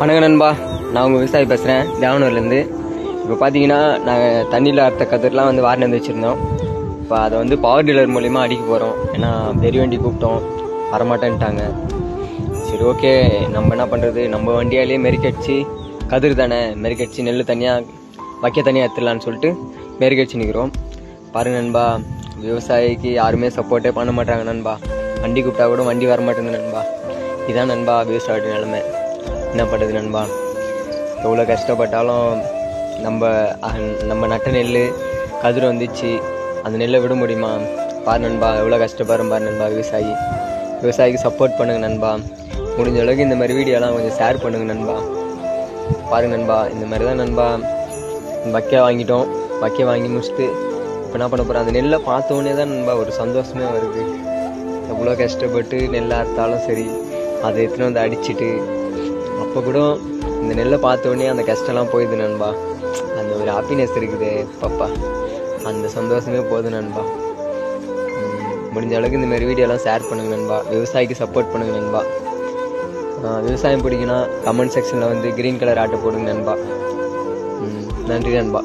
வணக்கம் நண்பா, நான் உங்கள் விவசாயி பேசுகிறேன் தேவனூர்லேருந்து. இப்போ பார்த்தீங்கன்னா நாங்கள் தண்ணியில் அறுத்த கதிரெலாம் வந்து வாரினு வச்சுருந்தோம். இப்போ அதை வந்து பவர் டீலர் மூலிமா அடிக்க போகிறோம். ஏன்னா பெரிய வண்டி கூப்பிட்டோம், வரமாட்டேன்ட்டாங்க. சரி ஓகே, நம்ம என்ன பண்ணுறது, நம்ம வண்டியாலேயே மெருக்கடிச்சு கதிர் தானே, மெருக்கடிச்சு நெல் தனியாக வைக்க தனியாக எடுத்துடலான்னு சொல்லிட்டு மெருக்கடிச்சு நிற்கிறோம். பாருங்க நண்பா, விவசாயிக்கு யாருமே சப்போர்ட்டே பண்ண மாட்டாங்க நண்பா. வண்டி கூப்பிட்டா கூட வண்டி வரமாட்டேங்குது நண்பா. இதான் நண்பா விவசாயோட நிலைமை. என்ன பண்ணுறது நண்பா, எவ்வளோ கஷ்டப்பட்டாலும் நம்ம நட்ட நெல் கதிர் வந்துச்சு, அந்த நெல்லை விட முடியுமா? பாரு நண்பா, எவ்வளோ கஷ்டப்படுறோம் பாரு நண்பா. விவசாயிக்கு சப்போர்ட் பண்ணுங்க நண்பா. முடிஞ்ச அளவுக்கு இந்த மாதிரி வீடியோலாம் கொஞ்சம் ஷேர் பண்ணுங்க நண்பா. பாருங்க நண்பா, இந்த மாதிரி தான் நண்பா வக்கை வாங்கிட்டோம். வக்கை வாங்கி முடிச்சுட்டு இப்போ என்ன பண்ண போகிறோம், அந்த நெல்லை பார்த்தோன்னே தான் நண்பா ஒரு சந்தோஷமே வருது. எவ்வளோ கஷ்டப்பட்டு நெல்லை அறுத்தாலும் சரி, அதை எடுத்துன்னு வந்து அடிச்சுட்டு அப்போ கூட இந்த நெல்லை பார்த்தோன்னே அந்த கஷ்டம்லாம் போயிடுது நண்பா. அந்த ஒரு ஹாப்பினஸ் இருக்குது பாப்பா, அந்த சந்தோஷமே போதும் நண்பா. முடிஞ்ச அளவுக்கு இந்த மாதிரி வீடியோலாம் ஷேர் பண்ணுங்க நண்பா. விவசாயிக்கு சப்போர்ட் பண்ணுங்க நண்பா. விவசாயம் பிடிக்குன்னா கமெண்ட் செக்ஷனில் வந்து க்ரீன் கலர் ஆட்டை போடுங்க நண்பா. நன்றி நண்பா.